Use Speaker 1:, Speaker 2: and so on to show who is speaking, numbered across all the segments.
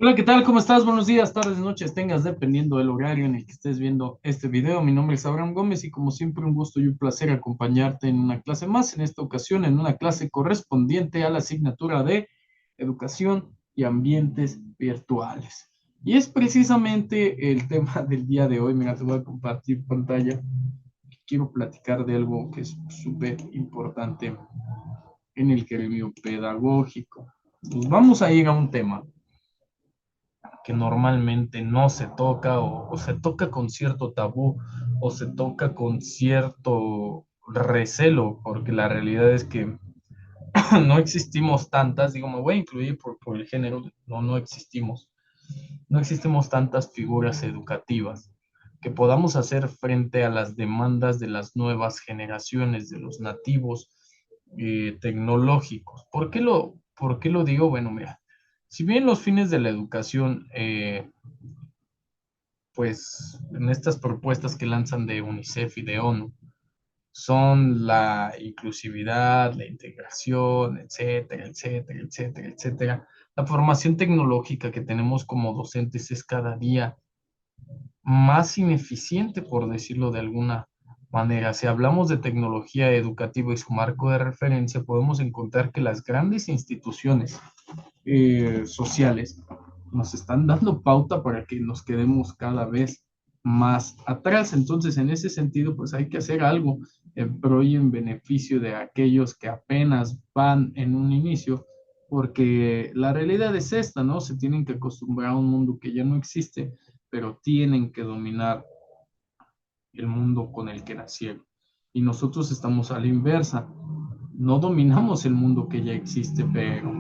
Speaker 1: Hola, ¿qué tal? ¿Cómo estás? Buenos días, tardes, noches, tengas dependiendo del horario en el que estés viendo este video. Mi nombre es Abraham Gómez y como siempre un gusto y un placer acompañarte en una clase más, en esta ocasión en una clase correspondiente a la asignatura de Educación y Ambientes Virtuales. Y es precisamente el tema del día de hoy. Mira, te voy a compartir pantalla. Quiero platicar de algo que es súper importante en el gremio pedagógico. Pues vamos a ir a un tema que normalmente no se toca o se toca con cierto tabú o se toca con cierto recelo, porque la realidad es que no existimos tantas, digo, me voy a incluir por el género, no existimos, no existimos tantas figuras educativas que podamos hacer frente a las demandas de las nuevas generaciones, de los nativos tecnológicos. Por qué lo digo? Bueno, mira, si bien los fines de la educación pues en estas propuestas que lanzan de UNICEF y de ONU son la inclusividad, la integración, etcétera, etcétera, etcétera, etcétera. La formación tecnológica que tenemos como docentes es cada día más ineficiente, por decirlo de alguna manera. Si hablamos de tecnología educativa y su marco de referencia, podemos encontrar que las grandes instituciones sociales nos están dando pauta para que nos quedemos cada vez más atrás. Entonces, en ese sentido, pues hay que hacer algo en pro y en beneficio de aquellos que apenas van en un inicio, porque la realidad es esta, ¿no? Se tienen que acostumbrar a un mundo que ya no existe, pero tienen que dominar el mundo con el que nacieron. Y nosotros estamos a la inversa. No dominamos el mundo que ya existe, pero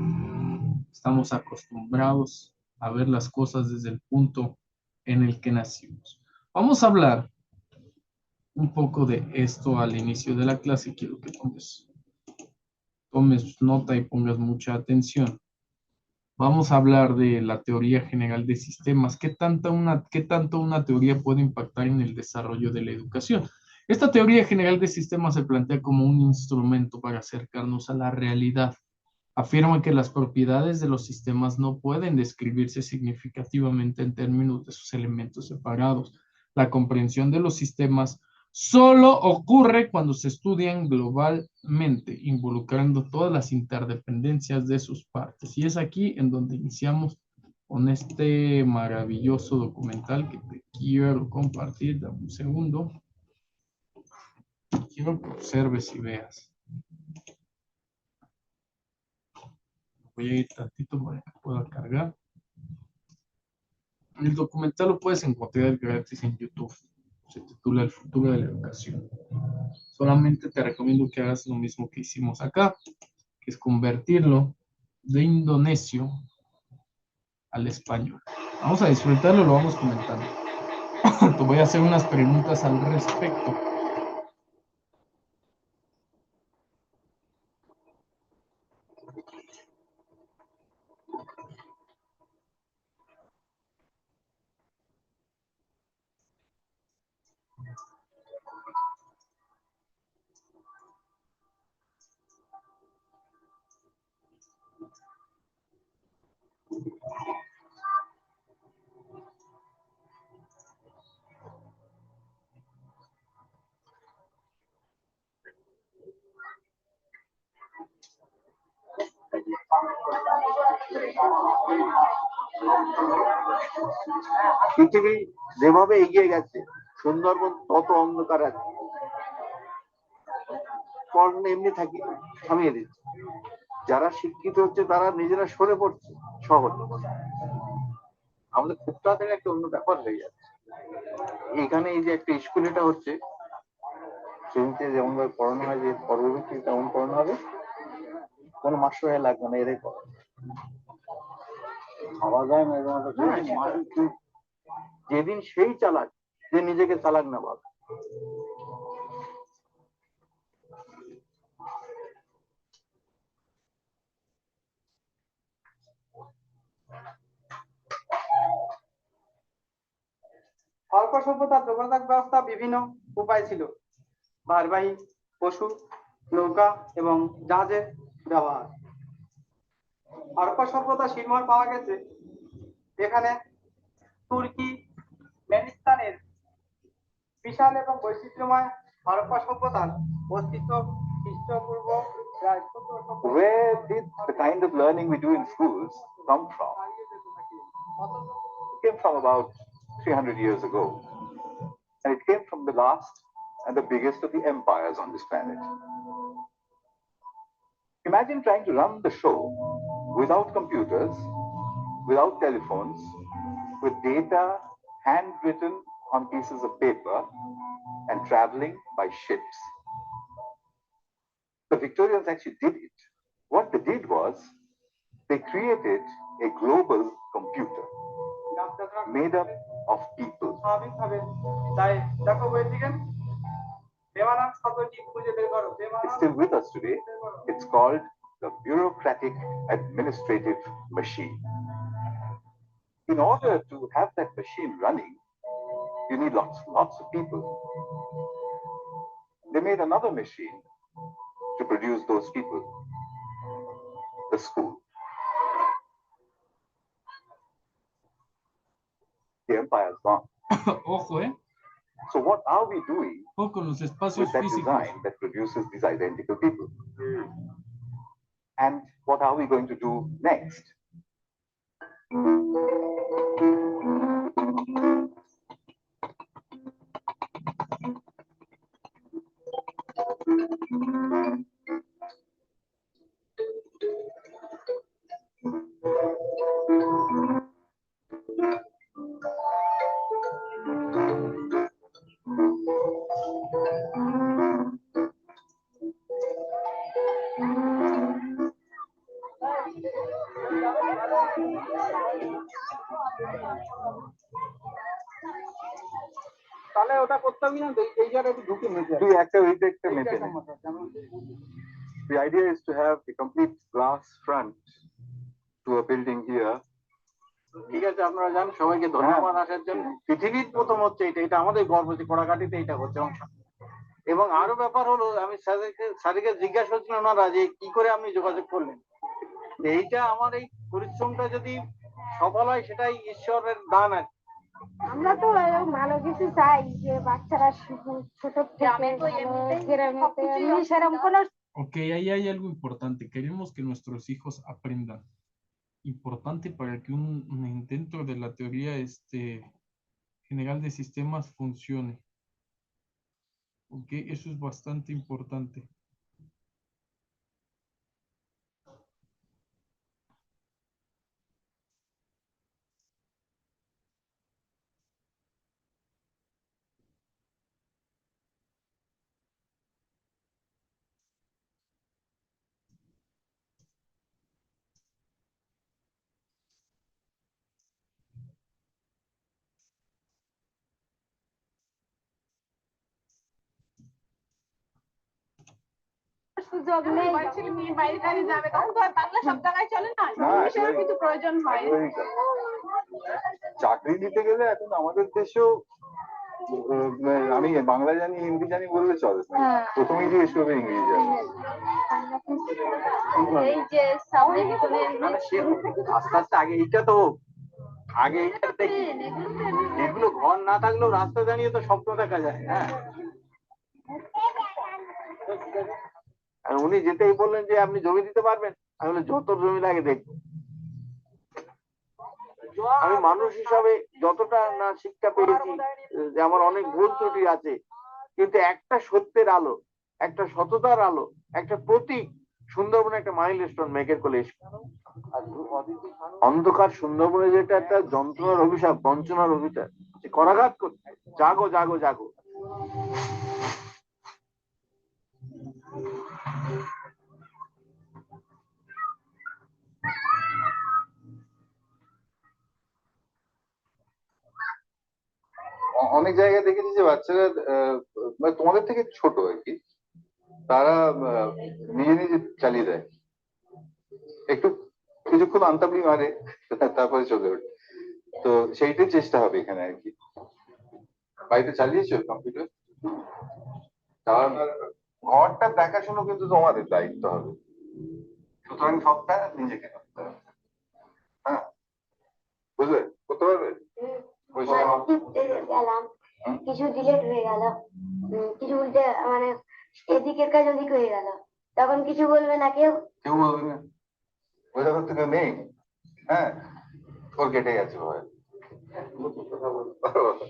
Speaker 1: estamos acostumbrados a ver las cosas desde el punto en el que nacimos. Vamos a hablar un poco de esto al inicio de la clase. Quiero que tomes nota y pongas mucha atención. Vamos a hablar de la teoría general de sistemas. ¿Qué tanto una teoría puede impactar en el desarrollo de la educación? Esta teoría general de sistemas se plantea como un instrumento para acercarnos a la realidad. Afirma que las propiedades de los sistemas no pueden describirse significativamente en términos de sus elementos separados. La comprensión de los sistemas solo ocurre cuando se estudian globalmente, involucrando todas las interdependencias de sus partes. Y es aquí en donde iniciamos con este maravilloso documental que te quiero compartir. Dame un segundo. Quiero que observes y veas. Voy a ir tantito para que pueda cargar. El documental lo puedes encontrar gratis en YouTube. Se titula El futuro de la educación. Solamente te recomiendo que hagas lo mismo que hicimos acá, que es convertirlo de indonesio al español. Vamos a disfrutarlo, lo vamos comentando. Te voy a hacer unas preguntas al respecto.
Speaker 2: পৃথিবী যেভাবে এগিয়ে গেছে সুন্দরবন তত অন্ধকার আছে, পড়াশোনা এমনি থাকি থামিয়ে দিচ্ছে। যারা শিক্ষিত হচ্ছে তারা নিজেরা সরে পড়ছে শহরে। আমাদের খুব তাড়াতাড়ি একটা অন্য ব্যাপার হয়ে যাচ্ছে। এখানে এই যে একটা স্কুল এটা হচ্ছে, শ্রেণীতে যেমন ভাবে পড়ানো হয় যে পর্ববর্তী তেমন পড়ানো হবে, কোনো মাস্টার লাগবে না, এরাই পড়াবে। ভাবা যায় না এরকম একটা যেদিন সেই চালাক যে নিজেকে চালাক না ভাবে।
Speaker 3: হরপ্পা সভ্যতার যোগাযোগ ব্যবস্থা বিভিন্ন উপায় ছিল: ভারবাহী পশু, নৌকা এবং জাহাজের ব্যবহার। হরপ্পা সভ্যতা শিলমোহর পাওয়া গেছে এখানে তুর্কি মেনিস্তানের বিশাল এবং বৈচিত্র্যময় হরপ্পা সভ্যতার অস্তিত্ব খ্রিস্টপূর্ব প্রায় 1700
Speaker 2: Where did the kind of learning we do in schools come from? It came from about 300 years ago. And it came from the last and the biggest of the empires on this planet. Imagine trying to run the show without computers, without telephones, with data handwritten on pieces of paper and traveling by ships. The Victorians actually did it. What they did was they created a global computer made up of people. It's still with us today. It's called the bureaucratic administrative machine. In order to have that machine running, you need lots of people. They made another machine to produce those people, the school. The empire's gone.
Speaker 1: Ojo,
Speaker 2: So what are we doing
Speaker 1: ojo con los espacios
Speaker 2: with that
Speaker 1: físicos.
Speaker 2: design that produces these identical people? And what are we going to do next?
Speaker 3: তাহলে ওটা করতে হবে না এই জায়গায় একটু ঢুকে নিতে
Speaker 2: তুই একটা ওইটা একটা মেপে নে। The idea is to have a complete glass front to a building here.
Speaker 3: ঠিক আছে, আপনারা জান, সবাইকে ধন্যবাদ আসার জন্য। পৃথিবীর প্রথম হচ্ছে এটা, এটা আমাদের গর্ব যে কড়াকাটিতে এটা হচ্ছে অংশ। এবং আরো ব্যাপার হলো, আমি স্যারকে জিজ্ঞাসা করছিলাম ওনারা যে কি করে আপনি যোগাযোগ করলেন। এইটা আমার এই পরিশ্রমটা যদি সফল হয় সেটাই ঈশ্বরের দান আর কি।
Speaker 4: আমরা তো ভালো কিছু চাই যে বাচ্চারা ছোট
Speaker 1: Ok, ahí hay algo importante. Queremos que nuestros hijos aprendan. Importante para que un intento de la teoría general de sistemas funcione. Ok, eso es bastante importante.
Speaker 4: সুযোগ নেই।
Speaker 5: বাইরে টাইরে যাবে তখন তো আর বাংলা সব জায়গায় চলে না, ইংলিশেরও কিন্তু প্রয়োজন হয়।
Speaker 2: চাকরি দিতে গেলে এখন আমাদের দেশেও আমি বাংলা জানি হিন্দি জানি বললে চলে, প্রথমেই যে এসবে ইংরেজি জানি।
Speaker 4: এই যে
Speaker 3: আস্তে আস্তে আগে এইটা তো আগে এইটা দেখি, এগুলো ঘর না থাকলেও রাস্তা জানিয়ে তো স্বপ্ন দেখা যায়। হ্যাঁ, আর উনি যেতেই বললেন যে আপনি জমি দিতে পারবেন, আমি বললাম যত জমি লাগে দেখবো। আমি মানুষ হিসাবে যতটা না শিক্ষা পেয়েছি, যে আমার অনেক ভুল ত্রুটি আছে, কিন্তু একটা সত্যের আলো, একটা সততার আলো, একটা প্রতীক সুন্দরবনে একটা মাইলস্টোন মেঘের কোলে এসে। অন্ধকার সুন্দরবনে যেটা একটা যন্ত্রণার অভিশাপ, বঞ্চনার অভিশাপ, করাঘাত করছে। জাগো জাগো জাগো।
Speaker 2: অনেক জায়গায় দেখেছি যে বাচ্চারা মানে তোমাদের থেকে ছোট আর কি, তারা নিজে নিজে চালিয়ে দেয়, একটু কিছুক্ষণ আন্তাবলি মারে তারপরে চলে ওঠে। তো সেইটাই চেষ্টা হবে এখানে আর কি। বাড়িতে চালিয়েছো কম্পিউটার? কারণ ঘরটা দেখাশোনা কিন্তু তোমাদের দায়িত্ব হবে, সুতরাং সবটা নিজেকে করতে হবে। হ্যাঁ, বুঝলে করতে পারবে?
Speaker 4: গেলাম কিছু ডিলেট হয়ে গেল, কিছু উল্টে মানে এদিকের কাজ ওদিক হয়ে গেল, তখন কিছু বলবে না কেউ?
Speaker 2: কেউ বলবে না, বোঝা করতে কেউ নেই। হ্যাঁ, ওর কেটে গেছে ভয়। কথা বলতে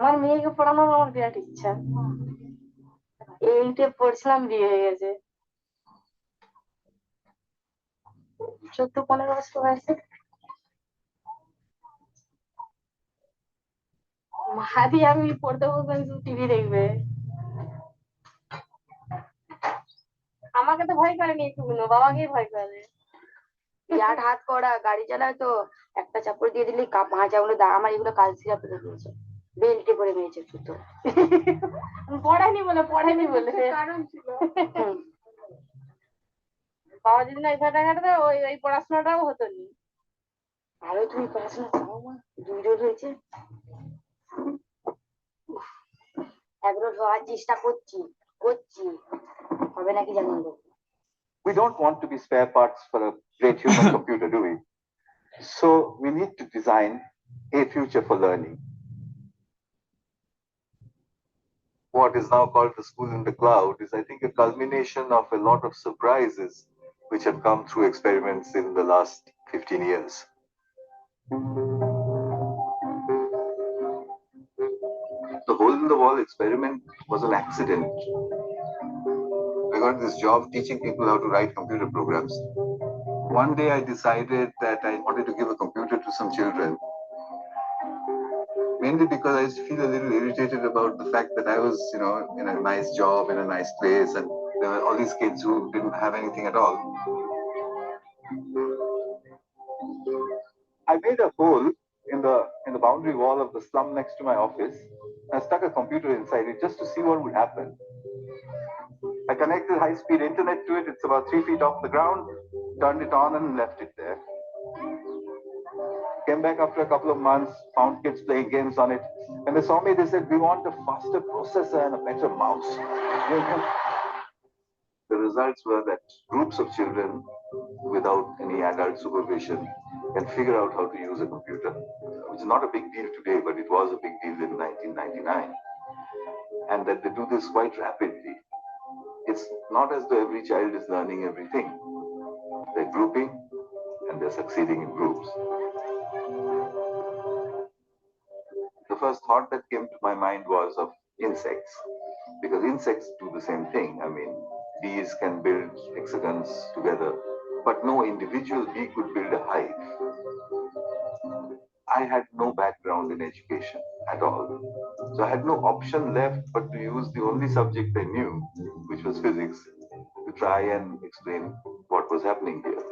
Speaker 6: আমার মেয়েকে পড়ানোর আমার বিরাট ইচ্ছা, এইটে পড়ছিলাম বিয়ে হয়ে গেছে, 14-15 বছর হয়েছে। ভাবি আমি পড়তে বলবেন টিভি দেখবে, আমাকে তো ভয় করেনি একটুকুনো, বাবাকেই ভয় করে। বিরাট হাত করা, গাড়ি চালায় তো একটা চাপড় দিয়ে দিলে ভাঁজা গুলো আমার এগুলো কাল সিরা ফেলে দিয়েছে, বেল্টে করে নিয়েছে জুতো। পড়াইনি বলে কারণ ছিল। বাবা যদি না এই ভয়টা কাটাতো ওই পড়াশোনাটাও হতো নি। আরো তুমি পড়াশোনা চাও মা, দুজন রয়েছে, একবার হওয়ার চেষ্টা করছি করছি, হবে নাকি জানি না।
Speaker 2: We don't want to be spare parts for a great human computer, do we? So we need to design a future for learning. What is now called the school in the cloud is, I think, a culmination of a lot of surprises which have come through experiments in the last 15 years. The hole in the wall experiment was an accident. I got this job teaching people how to write computer programs. One day I decided that I wanted to give a computer to some children, mainly because I used to feel a little irritated about the fact that I was, in a nice job, in a nice place, and there were all these kids who didn't have anything at all. I made a hole in the boundary wall of the slum next to my office. I stuck a computer inside it just to see what would happen. I connected high-speed internet to it. It's about 3 feet off the ground, turned it on and left it there. Came back after a couple of months, found kids playing games on it. When they saw me, they said, "We want a faster processor and a better mouse." The results were that groups of children, without any adult supervision, can figure out how to use a computer, which is not a big deal today, but it was a big deal in 1999. And that they do this quite rapidly. It's not as though every child is learning everything. They're grouping and they're succeeding in groups. The first thought that came to my mind was of insects, because insects do the same thing. I mean, bees can build hexagons together, but no individual bee could build a hive. I had no background in education at all. So I had no option left but to use the only subject I knew, which was physics, to try and explain what was happening here.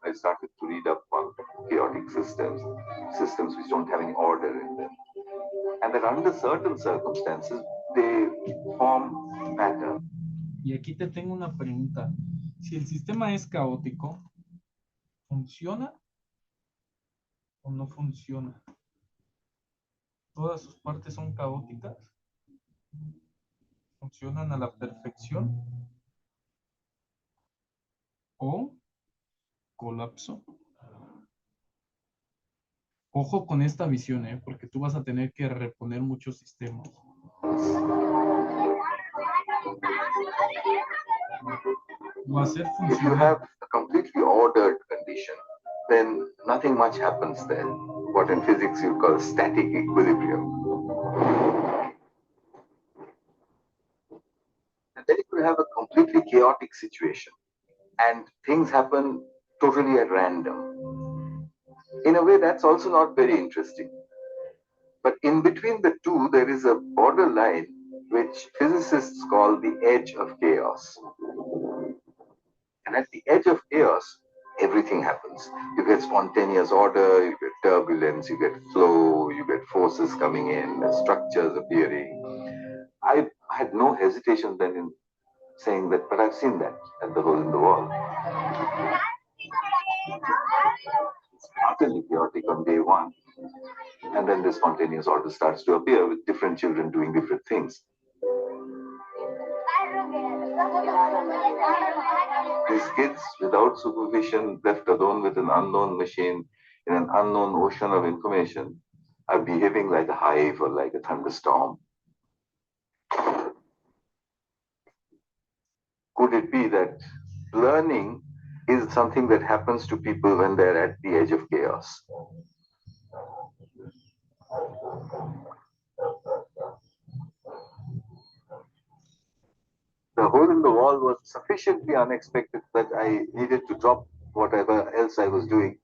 Speaker 2: I started to read up on chaotic systems, systems which don't have any order in them. And that under certain circumstances, they form pattern.
Speaker 1: Y aquí te tengo una pregunta. Si el sistema es caótico, ¿funciona o no funciona? ¿Todas sus partes son caóticas? ¿Funcionan a la perfección? ¿O colapso? Ojo con esta visión, porque tú vas a tener que reponer muchos sistemas. Va a ser
Speaker 2: If you
Speaker 1: funcional.
Speaker 2: have a completely ordered condition, then nothing much happens there. What in physics you call static equilibrium. And then you could have a completely chaotic situation, and things happen totally at random. In a way, that's also not very interesting. But in between the two, there is a borderline which physicists call the edge of chaos. And at the edge of chaos, everything happens. You get spontaneous order, you get turbulence, you get flow, you get forces coming in, structures appearing. I had no hesitation then in saying that, but I've seen that at the hole in the wall. It's utterly chaotic on day one. And then the spontaneous order starts to appear with different children doing different things. These kids, without supervision, left alone with an unknown machine in an unknown ocean of information, are behaving like a hive or like a thunderstorm. Could it be that learning is something that happens to people when they're at the edge of chaos? The hole in the wall was sufficiently unexpected that I needed to drop whatever else I was doing,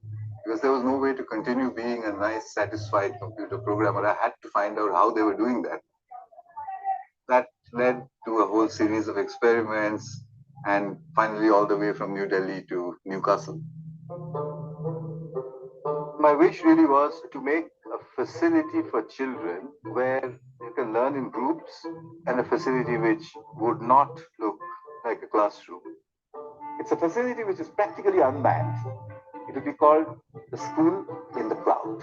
Speaker 2: because there was no way to continue being a nice, satisfied computer programmer. I had to find out how they were doing that. That led to a whole series of experiments, and finally all the way from New Delhi to Newcastle. My wish really was to make a facility for children where they can learn in groups, and a facility which would not look like a classroom. It's a facility which is practically unmanned. It will be called the school in the cloud.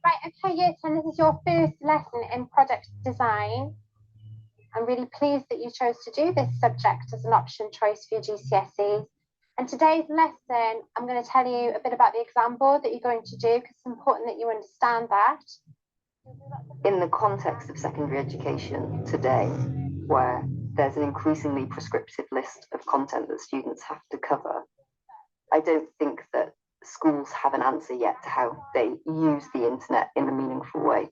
Speaker 7: Right, okay, Year 10, this is your first lesson in product design. I'm really pleased that you chose to do this subject as an option choice for your GCSEs. And today's lesson, I'm going to tell you a bit about the exam board that you're going to do, because it's important that you understand that.
Speaker 6: In the context of secondary education today, where there's an increasingly prescriptive list of content that students have to cover, I don't think that schools have an answer yet to how they use the internet in a meaningful way.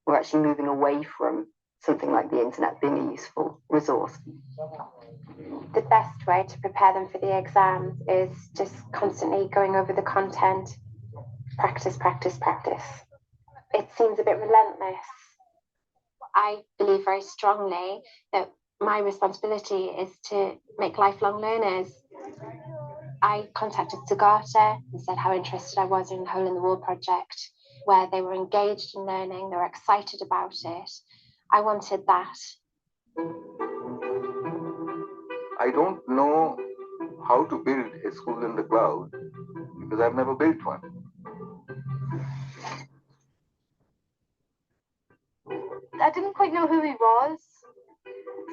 Speaker 6: We're actually moving away from something like the internet being a useful resource.
Speaker 7: The best way to prepare them for the exams is just constantly going over the content. Practice, practice, practice. It seems a bit relentless. I believe very strongly that my responsibility is to make lifelong learners. I contacted Sagata and said how interested I was in the Hole in the Wall project, where they were engaged in learning, they were excited about it. I wanted that.
Speaker 2: I don't know how to build a school in the cloud because I've never built one.
Speaker 5: I didn't quite know who he was.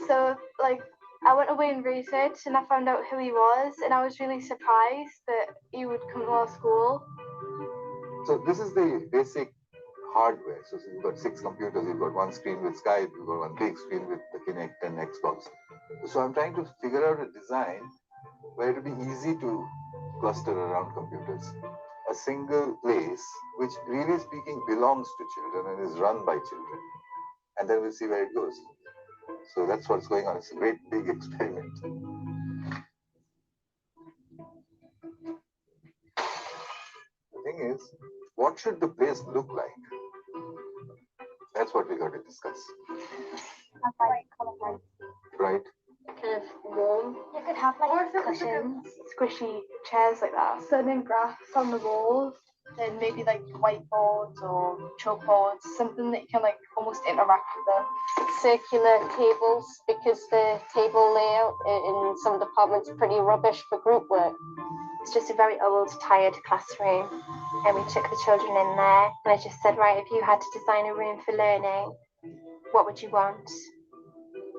Speaker 5: So, like, I went away and researched and I found out who he was, and I was really surprised that he would come to our school.
Speaker 2: So this is the basic hardware. So you've got 6 computers, you've got one screen with Skype, you've got one big screen with the Kinect and Xbox. So I'm trying to figure out a design where it will be easy to cluster around computers. A single place, which really speaking belongs to children and is run by children. And then we'll see where it goes. So that's what's going on. It's a great big experiment. The thing is, what should the place look like? That's what we got to discuss. Right.
Speaker 5: Kind of warm. You could have like cushions, squishy chairs like that, sitting grass on the walls, and maybe like whiteboards or chalkboards, something that you can like almost interact with them.
Speaker 7: Circular tables, because the table layout in some departments is pretty rubbish for group work. It's just a very old, tired classroom, and we took the children in there, and I just said, right, if you had to design a room for learning, what would you want?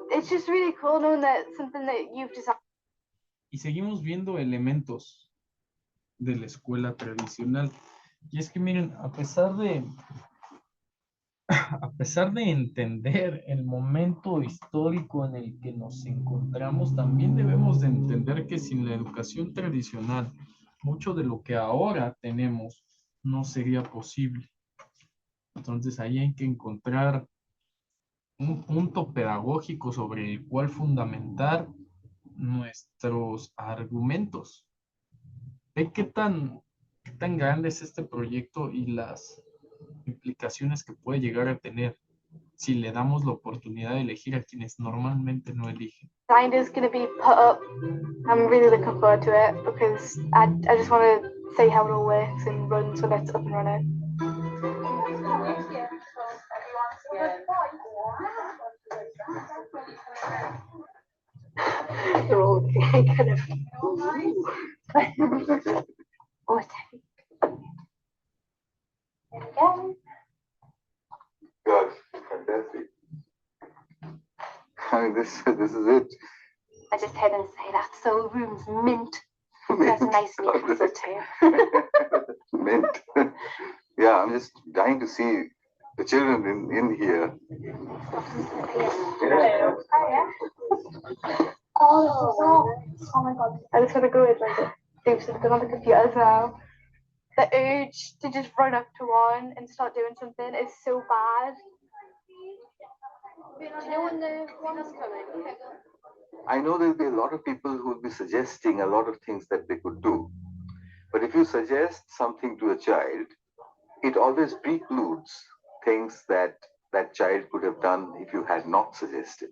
Speaker 5: It's just really cool knowing that something that you've designed.
Speaker 1: Y seguimos viendo elementos de la escuela tradicional. Y es que miren, a pesar de entender el momento histórico en el que nos encontramos, también debemos de entender que sin la educación tradicional, mucho de lo que ahora tenemos no sería posible. Entonces ahí hay que encontrar un punto pedagógico sobre el cual fundamentar nuestros argumentos. Ve qué tan grande es este proyecto y las implicaciones que puede llegar a tener si le damos la oportunidad de elegir a quienes normalmente no eligen.
Speaker 5: Design is going to be put up. I'm really looking forward to it because I just want to see how it all works and runs when it's up and running.
Speaker 6: They're all kind of. Oh, there we go.
Speaker 2: Gosh, fantastic. I mean, this is it.
Speaker 6: I just head and say that. So room's mint. That's nice Newcastle too.
Speaker 2: Mint. Yeah, I'm just dying to see the children in here. Yeah.
Speaker 5: Oh my god. I just want to go with like do something on the computer as well. The urge to just run up to one and start doing something is so bad. Do you know when the one's coming?
Speaker 2: I know there'll be a lot of people who will be suggesting a lot of things that they could do. But if you suggest something to a child, it always precludes things that that child could have done if you had not suggested.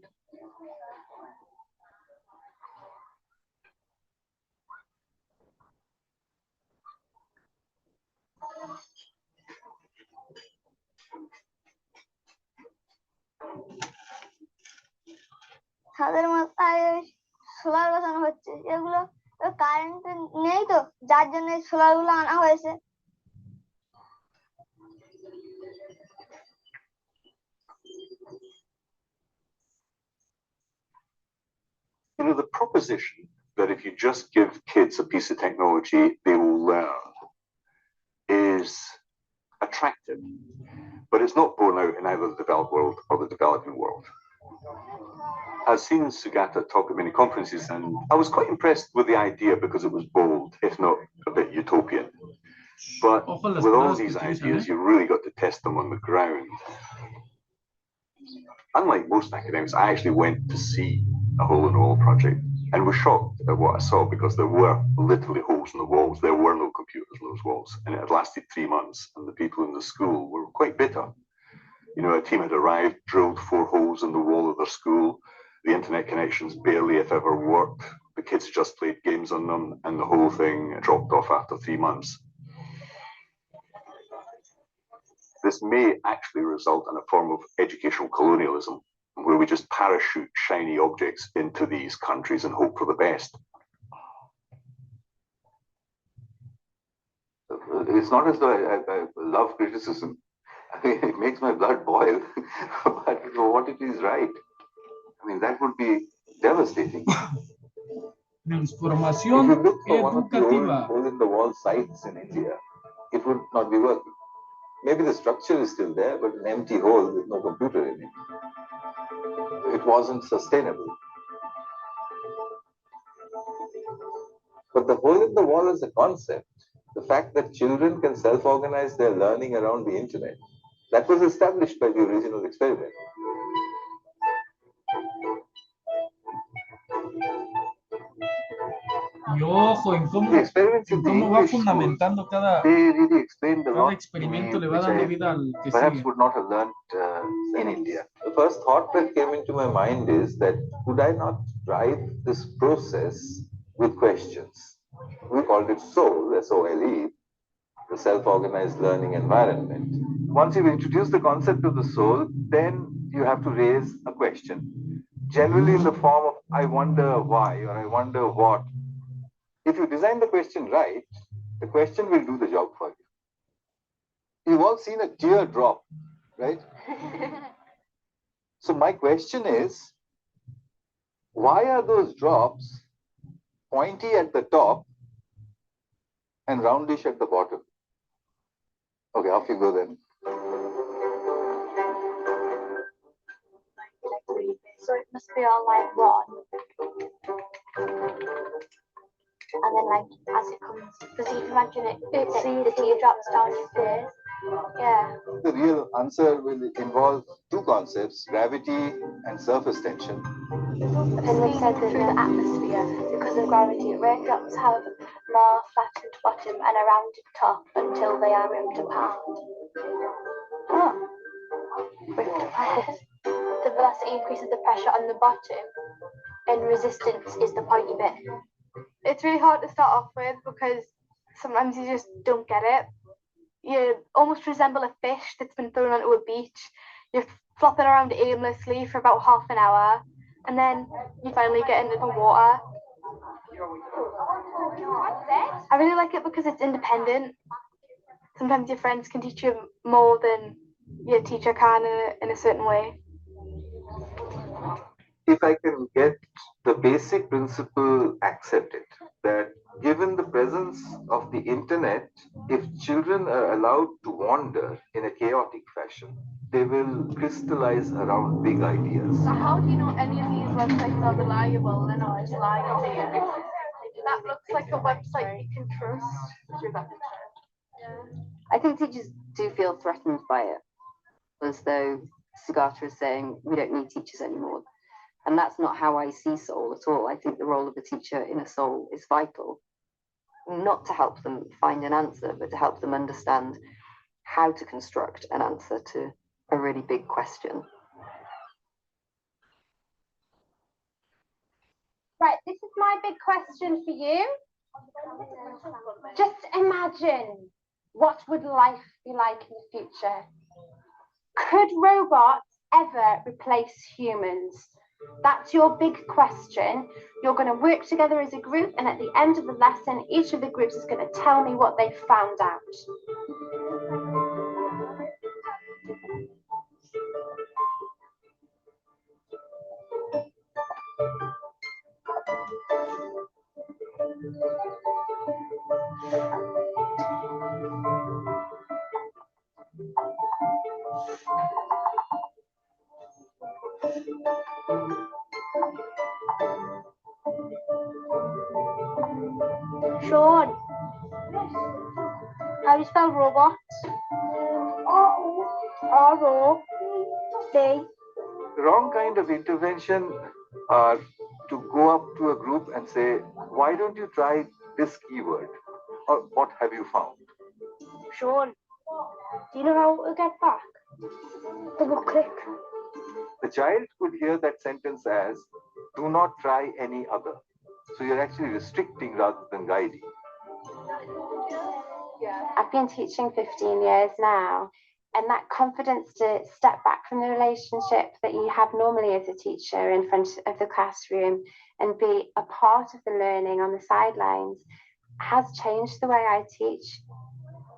Speaker 4: ছাদের মাথায় solar বসানো হচ্ছে, এগুলো current নেই তো, যার জন্য solar গুলো আনা হয়েছে।
Speaker 8: You know, the proposition that if you just give kids a piece of technology, they will learn is attractive, but it's not borne out in either the developed world or the developing world. I've seen Sugata talk at many conferences, and I was quite impressed with the idea because it was bold, if not a bit utopian. But with all these ideas, you really got to test them on the ground. Unlike most academics, I actually went to see a hole in the wall project and was shocked at what I saw because there were literally holes in the walls. There were no computers in those walls, and it had lasted 3 months, and the people in the school were quite bitter. You know, a team had arrived, drilled 4 holes in the wall of their school. The internet connections barely, if ever, worked. The kids just played games on them, and the whole thing dropped off after 3 months. This may actually result in a form of educational colonialism, where we just parachute shiny objects into these countries and hope for the best. It's not as though I love criticism. I mean, it makes my blood boil. But what it is right. I mean, that would be devastating.
Speaker 1: Información
Speaker 2: If you look for one of the
Speaker 1: educativa.
Speaker 2: old hole-in-the-wall sites in India, it would not be working. Maybe the structure is still there, but an empty hole with no computer in it. It wasn't sustainable. But the hole in the wall is a concept. The fact that children can self-organize their learning around the internet, that was established by the original experiment.
Speaker 1: Y ojo, en cómo,
Speaker 2: The experiments in
Speaker 1: en
Speaker 2: the
Speaker 1: cómo va
Speaker 2: English schools,
Speaker 1: fundamentando cada
Speaker 2: they really explained a
Speaker 1: cada
Speaker 2: lot to
Speaker 1: experimento,
Speaker 2: me,
Speaker 1: le va
Speaker 2: which
Speaker 1: dando
Speaker 2: I
Speaker 1: vida al que
Speaker 2: perhaps
Speaker 1: sigue.
Speaker 2: would not have learned in India. The first thought that came into my mind is that could I not drive this process with questions? We called it SOLE, S-O-L-E, the self-organized learning environment. Once you've introduced the concept of the soul, then you have to raise a question, generally in the form of I wonder why or I wonder what. If you design the question right, the question will do the job for you. You've all seen a tear drop, right? So my question is, why are those drops pointy at the top and roundish at the bottom? Okay, off you go then.
Speaker 5: So it must be on line 1. And then like as it comes, because you can imagine it, the teardrops down your face. Yeah.
Speaker 2: The real answer will involve 2 concepts, gravity and surface tension.
Speaker 5: And they said that through the atmosphere, because of gravity, raindrops have more flattened bottom and a rounded top until they are rimmed apart. Oh. Rimmed apart. The velocity increases the pressure on the bottom, and resistance is the pointy bit. It's really hard to start off with because sometimes you just don't get it. You almost resemble a fish that's been thrown onto a beach. You're flopping around aimlessly for about half an hour, and then you finally get into the water. I really like it because it's independent. Sometimes your friends can teach you more than your teacher can in a certain way.
Speaker 2: If I can get the basic principle accepted, that given the presence of the internet, if children are allowed to wander in a chaotic fashion, they will crystallize around big ideas.
Speaker 5: So how do you know any of these websites are reliable and not lying to you? That looks like a website you can trust.
Speaker 6: I think teachers do feel threatened by it, as though Sugata is saying we don't need teachers anymore. And that's not how I see soul at all. I think the role of a teacher in a soul is vital, not to help them find an answer, but to help them understand how to construct an answer to a really big question.
Speaker 7: Right, this is my big question for you. Just imagine, what would life be like in the future? Could robots ever replace humans? That's your big question. You're going to work together as a group, and at the end of the lesson, each of the groups is going to tell me what they found out.
Speaker 5: Sean, how do you spell robot? R-O-B.
Speaker 2: Wrong kind of intervention are to go up to a group and say, why don't you try this keyword? Or what have you found?
Speaker 5: Sean, do you know how to get back? Double click.
Speaker 2: The child could hear that sentence as, do not try any other. So you're actually restricting rather than guiding.
Speaker 7: I've been teaching 15 years now, and that confidence to step back from the relationship that you have normally as a teacher in front of the classroom and be a part of the learning on the sidelines has changed the way I teach.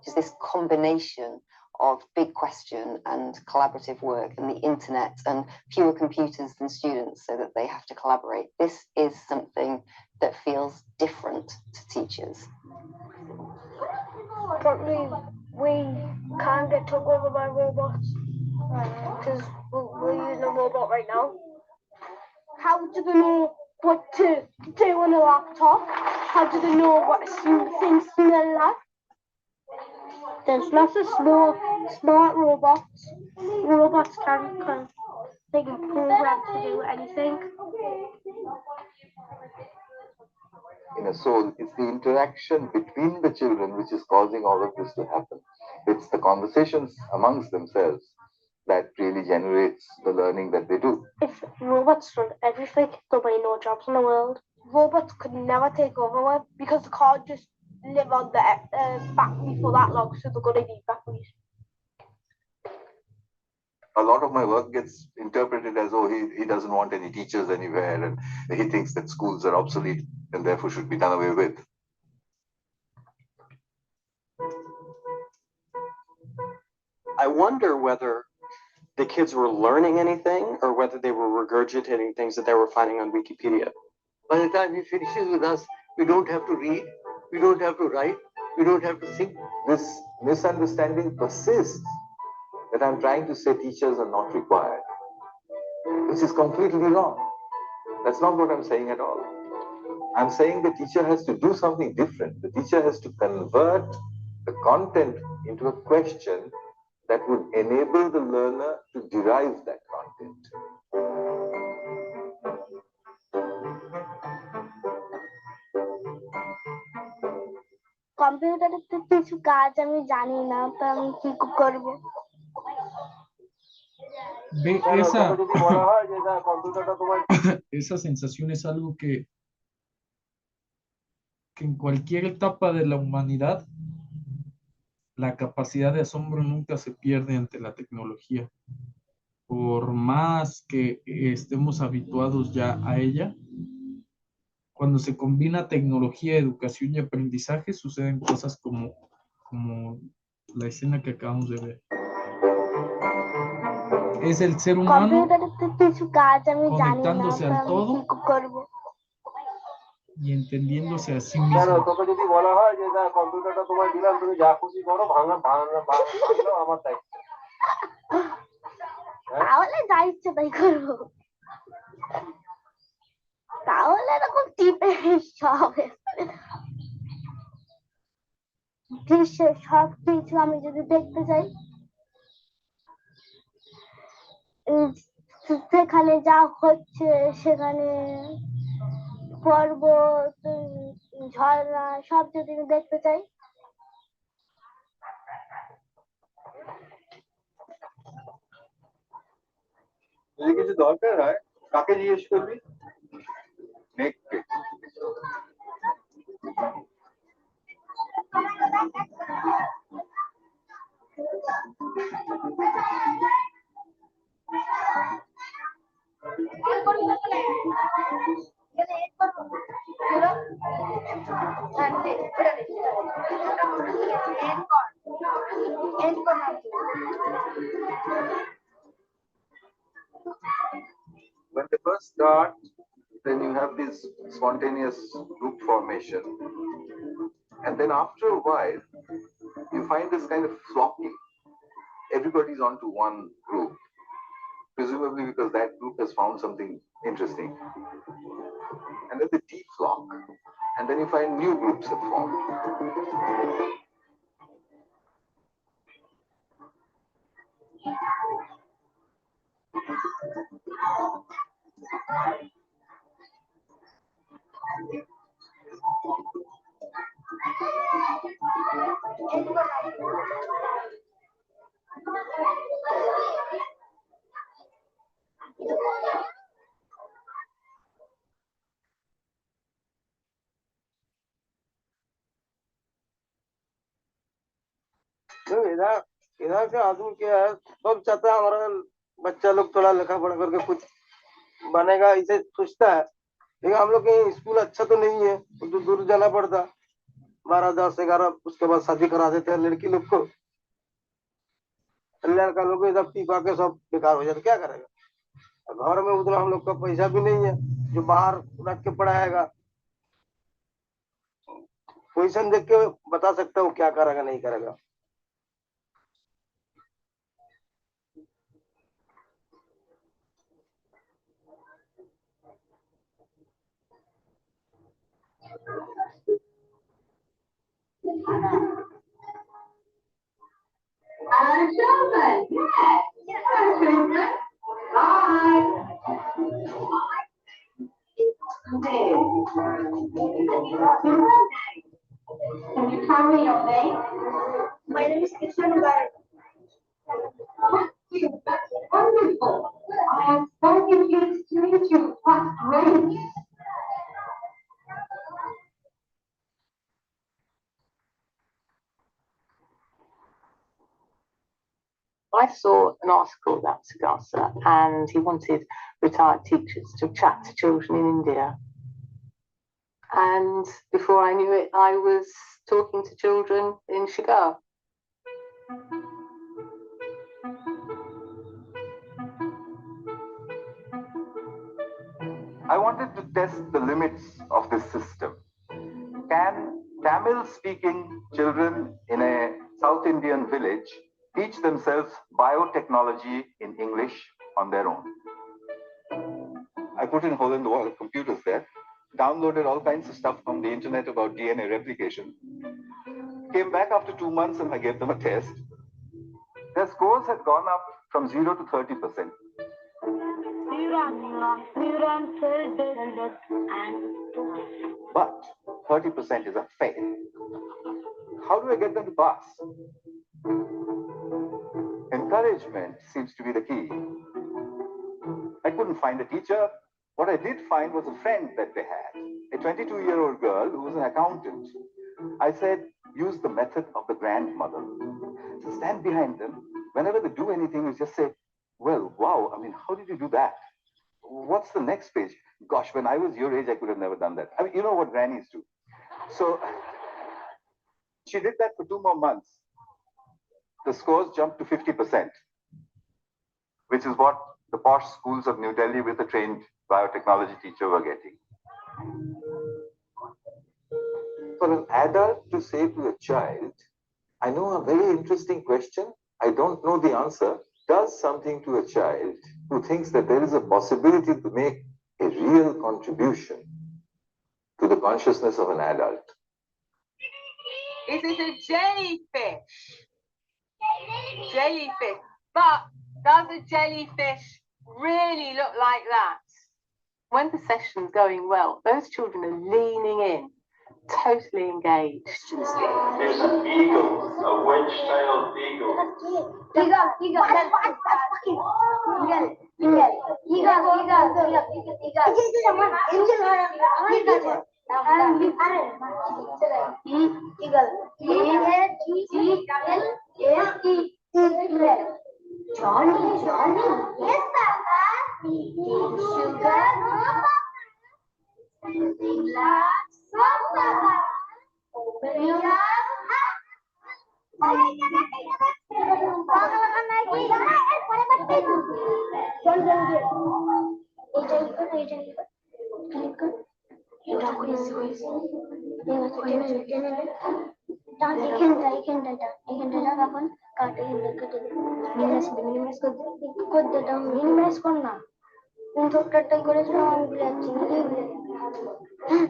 Speaker 6: Just this combination of big question and collaborative work and the internet and fewer computers than students so that they have to collaborate. This is something that feels different to teachers.
Speaker 5: Probably we can't get took over by robots because we're using a robot right now. How do they know what to do on a laptop? How do they know what things smell like? There's lots of smart robots. Robots they can program to do anything.
Speaker 2: In a soul, it's the interaction between the children which is causing all of this to happen. It's the conversations amongst themselves that really generates the learning that they do.
Speaker 5: If robots run everything, there'll be no jobs in the world. Robots could never take over because they can't just live on the battery for that long, so they're going to need batteries.
Speaker 2: A lot of my work gets interpreted as, oh, he doesn't want any teachers anywhere, and he thinks that schools are obsolete and therefore should be done away with.
Speaker 9: I wonder whether the kids were learning anything or whether they were regurgitating things that they were finding on Wikipedia.
Speaker 10: By the time he finishes with us, we don't have to read, we don't have to write, we don't have to think.
Speaker 2: This misunderstanding persists that I'm trying to say teachers are not required, which is completely wrong. That's not what I'm saying at all. I'm saying the teacher has to do something different. The teacher has to convert the content into a question that would enable the learner to derive that content.
Speaker 5: কম্পিউটারের তো কিছু কাজ আমি জানি না, তো আমি কি করব?
Speaker 1: Esa sensación es algo que en cualquier etapa de la humanidad, la capacidad de asombro nunca se pierde ante la tecnología. por más que estemos habituados ya a ella, cuando se combina tecnología, educación y aprendizaje, suceden cosas como la escena que acabamos de ver. Es el ser humano conectándose al todo y entendiéndose a sí mismo.
Speaker 2: তোকে যদি বলা হয় যে না কম্পিউটারটা তোমায় দিলাম তুমি যা খুশি করো ভাঙলো আমার দায়িত্ব
Speaker 4: তাহলে যা ইচ্ছে তাই করবো তাহলে এরকম টিপে সব দৃশ্যে সব কিছু আমি যদি দেখতে চাই সেখানে যা হচ্ছে সেখানে পর্বত ঝর্ণা সব যদি দেখতে চাই
Speaker 2: যদি কিছু দরকার হয় কাকে জিজ্ঞেস করবি মেঘকে When they first start, then you have this spontaneous group formation. And then after a while, you find this kind of flocking. Everybody's onto one group, presumably because that group has found something interesting. And then they deflock. And then you find new groups have formed.
Speaker 3: इधर इधर के आदमी क्या है सब चाहता है हमारा बच्चा लोग थोड़ा लिखा पढ़ा करके कुछ बनेगा इसे सोचता है लेकिन हम लोग के स्कूल अच्छा तो नहीं है तो दूर जाना पड़ता 12 10 11 उसके बाद शादी करा देते हैं लड़की लोग को लड़का लोग इधर पी पा के सब बेकार हो जाता क्या करेगा घर में उतना हम लोग का पैसा भी नहीं है जो बाहर रख के पढ़ाएगा पोजीशन देख के बता सकता हूँ क्या करेगा नहीं करेगा
Speaker 11: Can you tell me your name? My name is Kishan Garg. Wonderful. I am so pleased to meet you. That's great.
Speaker 12: I saw an article about Sagasa and he wanted retired teachers to chat to children in India. And before I knew it, I was talking to children in Shigar.
Speaker 2: I wanted to test the limits of this system. Can Tamil-speaking children in a South Indian village teach themselves biotechnology in English on their own? I put in hole in the wall computers there, downloaded all kinds of stuff from the internet about DNA replication, came back after 2 months and I gave them a test. Their scores had gone up from 0 to 30%. But 30% is a fail. How do I get them to pass? Encouragement seems to be the key. I couldn't find a teacher. What I did find was a friend that they had, a 22-year-old girl who was an accountant. I said, use the method of the grandmother. So stand behind them. Whenever they do anything, you just say, well, why? wow, I mean, how did you do that? What's the next page? Gosh, when I was your age, I could have never done that. I mean, you know what grannies do. So she did that for 2 more months. The scores jumped to 50%, which is what the posh schools of New Delhi with a trained biotechnology teacher were getting. For an adult to say to a child, I know a very interesting question, I don't know the answer, does something to a child who thinks that there is a possibility to make a real contribution to the consciousness of an adult.
Speaker 12: It is a jellyfish. Jellyfish. But does a jellyfish really look like that? When the session's going well, those children are leaning in, totally engaged.
Speaker 13: There's an eagle, a wedge-tailed eagle.
Speaker 11: Johnny, Johnny. Yes, Papa. Eating sugar, no, Papa. Using glass, no, Papa. Opening up.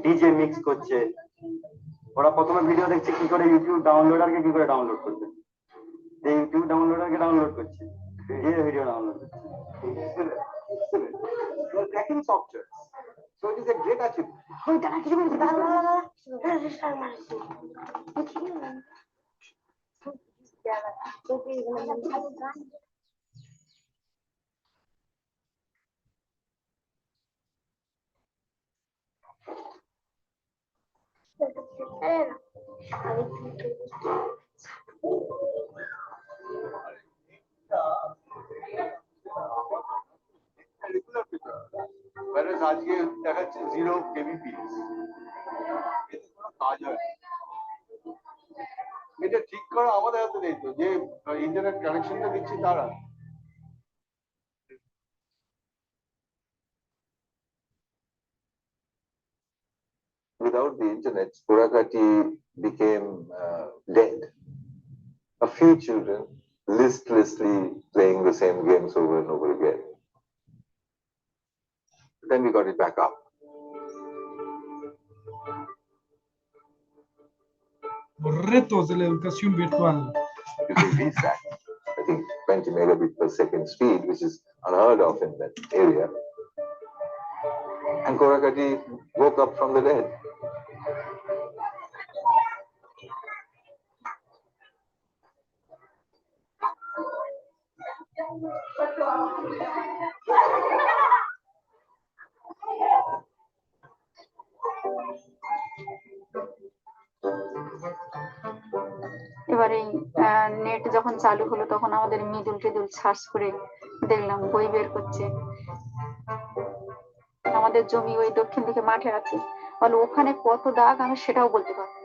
Speaker 3: DJ mix করছে ওরা প্রথমে video দেখছে কি করে YouTube ডাউনলোডারকে কি করে download করবে যে ইউটিউব ডাউনলোডারকে ডাউনলোড করছে যে ভিডিও ডাউনলোড করছে
Speaker 2: They're cracking software. So it is a great achievement. Whereas আজকে দেখাচ্ছে 0 kbps এতে কোনো কাজ হয় না। এটা ঠিক করা আমাদের হাতে নেই তো যে ইন্টারনেট কানেকশনটা দিচ্ছি তারা
Speaker 8: Without the internet, Purakati became dead. A few children listlessly playing the same games over and over again. Then we got it back up.
Speaker 14: Los retos de la educación virtual.
Speaker 8: Using VSAT, I think 20 megabit per second speed, which is unheard of in that area. And Korakati woke up from the dead.
Speaker 15: এবারে net যখন চালু হলো তখন আমাদের Midul টিদুল search করে দেখলাম বই বের করছে আমাদের জমি ওই দক্ষিণ দিকে মাঠে আছে বলে ওখানে কত দাগ আমি সেটাও বলতে পারবো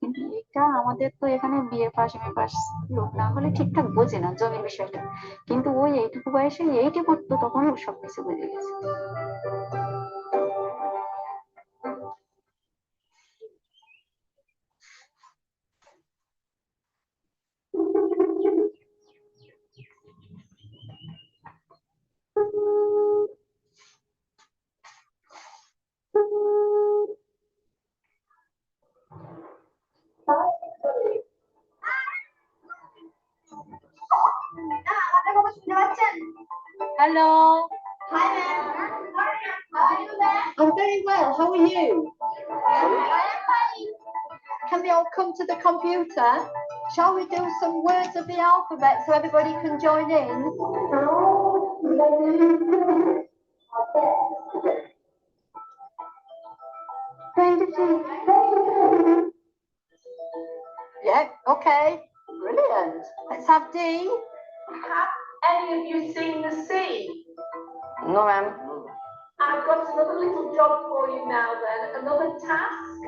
Speaker 15: কিন্তু এটা আমাদের তো এখানে বিয়ে পাশ লোক না হলে ঠিকঠাক বোঝে না জমির বিষয়টা কিন্তু ওই এইটুকু বয়সে এইটি পড়তো তখন সবকিছু বুঝে গেছে
Speaker 11: Hello. Hi, ma'am. How are you, ma'am?
Speaker 16: I'm very well. How are you?
Speaker 11: I am fine.
Speaker 16: Can we all come to the computer? Shall we do some words of the alphabet so everybody can join in? Yeah, okay. Brilliant. Let's have tea.
Speaker 11: Have any of you seen the sea?
Speaker 6: No, ma'am.
Speaker 11: I've got another little job for you now then, another task.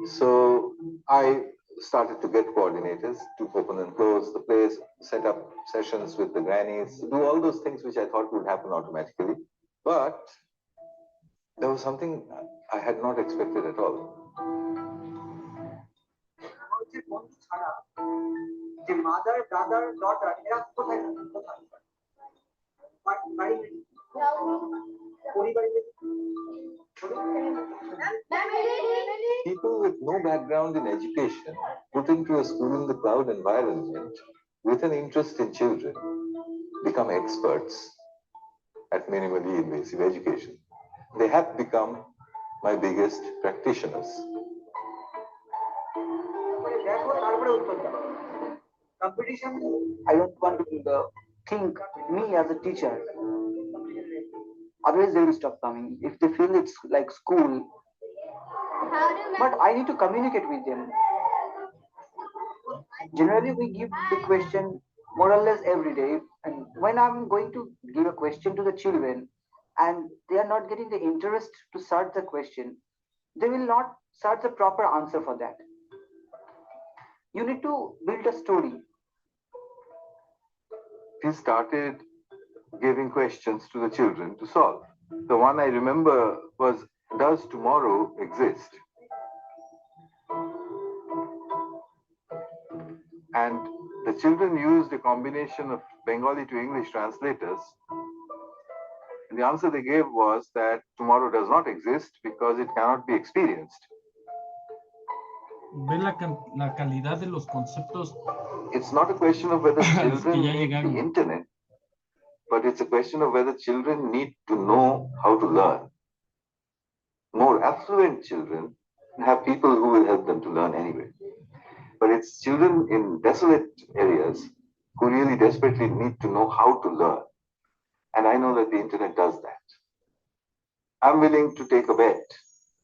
Speaker 17: So I started to get coordinators to open and close the place, set up sessions with the grannies, do all those things which I thought would happen automatically. But there was something I had not expected at all.
Speaker 10: যে mother brother daughter এরা কোথায়
Speaker 17: People with no background in education put into a school in the cloud environment with an interest in children become experts at minimally invasive education. They have become my biggest practitioners.
Speaker 10: I don't want to think me as a teacher. Otherwise they will stop coming. If they feel it's like school, but I need to communicate with them. Generally we give the question more or less every day, and when I'm going to give a question to the children and they are not getting the interest to search the question, they will not search the proper answer for that. You need to build a story.
Speaker 17: He started giving questions to the children to solve. The one I remember was, does tomorrow exist? And the children used a combination of Bengali to English translators. And the answer they gave was that tomorrow does not exist because it cannot be experienced.
Speaker 14: Ve la calidad de los conceptos.
Speaker 17: It's not a question of whether children need the internet, but it's a question of whether children need to know how to learn. More affluent children have people who will help them to learn anyway. But it's children in desolate areas who really desperately need to know how to learn. And I know that the internet does that. I'm willing to take a bet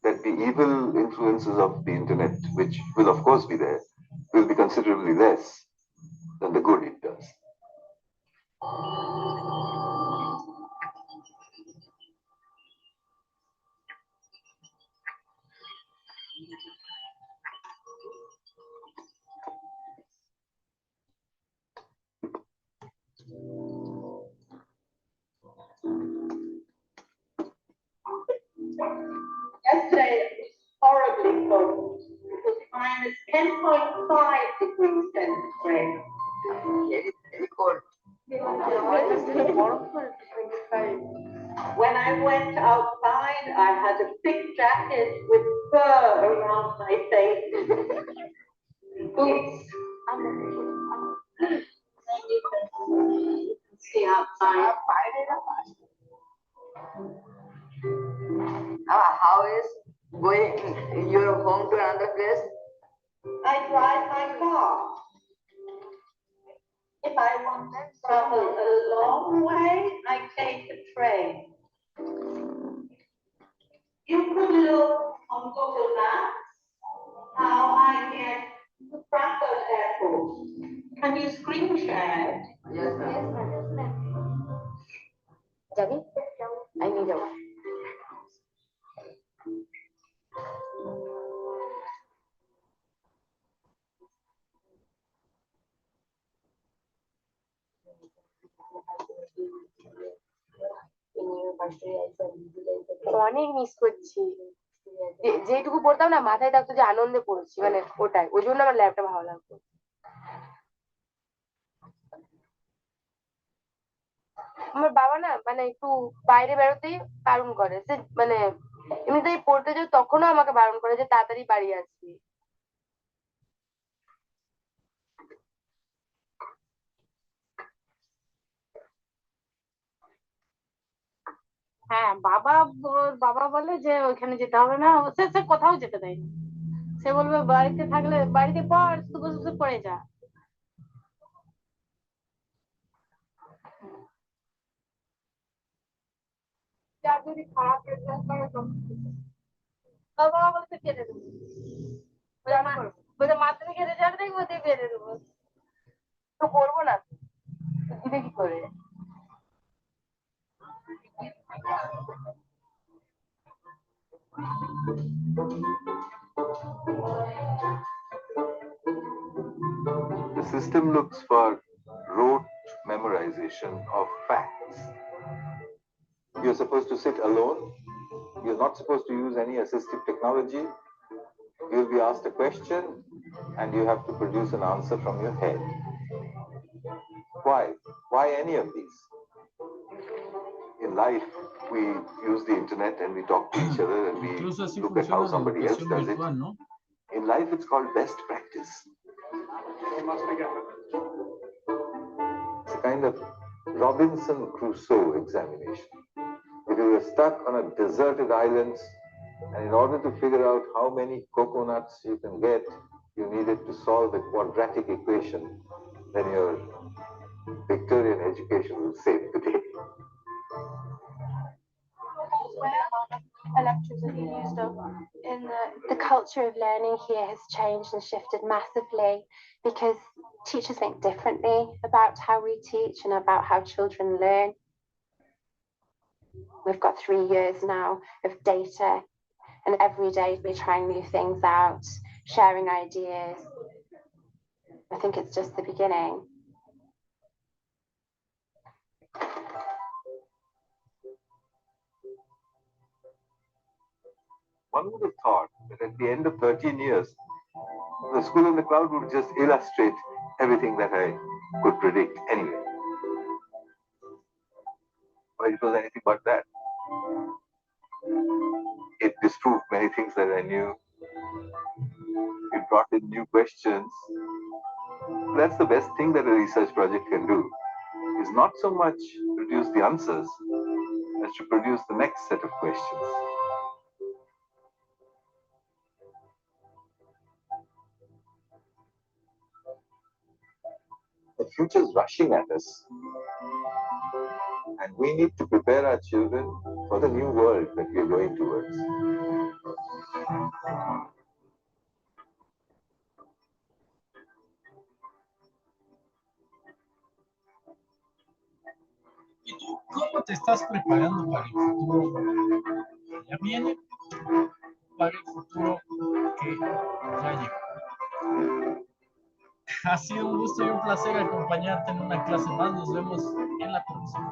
Speaker 17: that the evil influences of the internet, which will of course be there, will be considerably less than the good it does.
Speaker 11: Yesterday it was horribly cold. It was minus 10.5 degrees centigrade. It is very cold. When I went outside, I had a thick jacket with fur around my face. Boots. You can see outside.
Speaker 18: How is going your home to another place?
Speaker 11: I drive my car. If I want to travel a long way, I take a train. You could look on Google Maps how I get to Frankfurt Airport. Can you screen share it?
Speaker 18: Yes, ma'am.
Speaker 6: Javi, I need a অনেক miss করছি যেটুকু পড়তাম না মাথায় থাকতো যে আনন্দে পড়ছি মানে ওটাই ওই জন্য আমার ল্যাপটপ ভালো লাগতো আমার বাবা না মানে একটু বাইরে বেরোতেই বারণ করে যে মানে এমনিতেই পড়তে যাও তখনও আমাকে বারণ করে যে তাড়াতাড়ি বাড়ি আসবি হ্যাঁ বাবা বাবা বলে যে ওইখানে যেতে হবে না সে কোথাও যেতে দেয়নি সে বলবে বাড়িতে থাকলে বাড়িতে পড়, শুধু শুধু পড়ে যা। যদি খারাপ রেজাল্ট করে বাবা বলতে কেটে দেবো, মাধ্যমিকের রেজাল্ট দেখবো দিয়ে বেড়ে দেবো, তো করবো না দিবে কি করে?
Speaker 17: The system looks for rote memorization of facts. You're supposed to sit alone. You're not supposed to use any assistive technology. You'll be asked a question and you have to produce an answer from your head. Why? Why any of these? In life, we use the internet and we talk to each other and we look at how somebody else does it. In life, it's called best practice. It's a kind of Robinson Crusoe examination. If you were stuck on a deserted island, and in order to figure out how many coconuts you can get, you needed to solve a quadratic equation, then your Victorian education will save the day.
Speaker 7: Electricity used up in the culture of learning here has changed and shifted massively because teachers think differently about how we teach and about how children learn. We've got 3 years now of data, and every day we're trying new things out, sharing ideas. I think it's just the beginning.
Speaker 17: One would have thought that at the end of 13 years, the school in the cloud would just illustrate everything that I could predict anyway. But it was anything but that. It disproved many things that I knew. It brought in new questions. That's the best thing that a research project can do, is not so much produce the answers as to produce the next set of questions. The future is rushing at us, and we need to prepare our children for the new world that we are going towards.
Speaker 1: ¿Y tú cómo te estás preparando para el futuro que ya viene, para el futuro que ya llegó? Ha sido un gusto y un placer acompañarte en una clase más. Nos vemos en la próxima.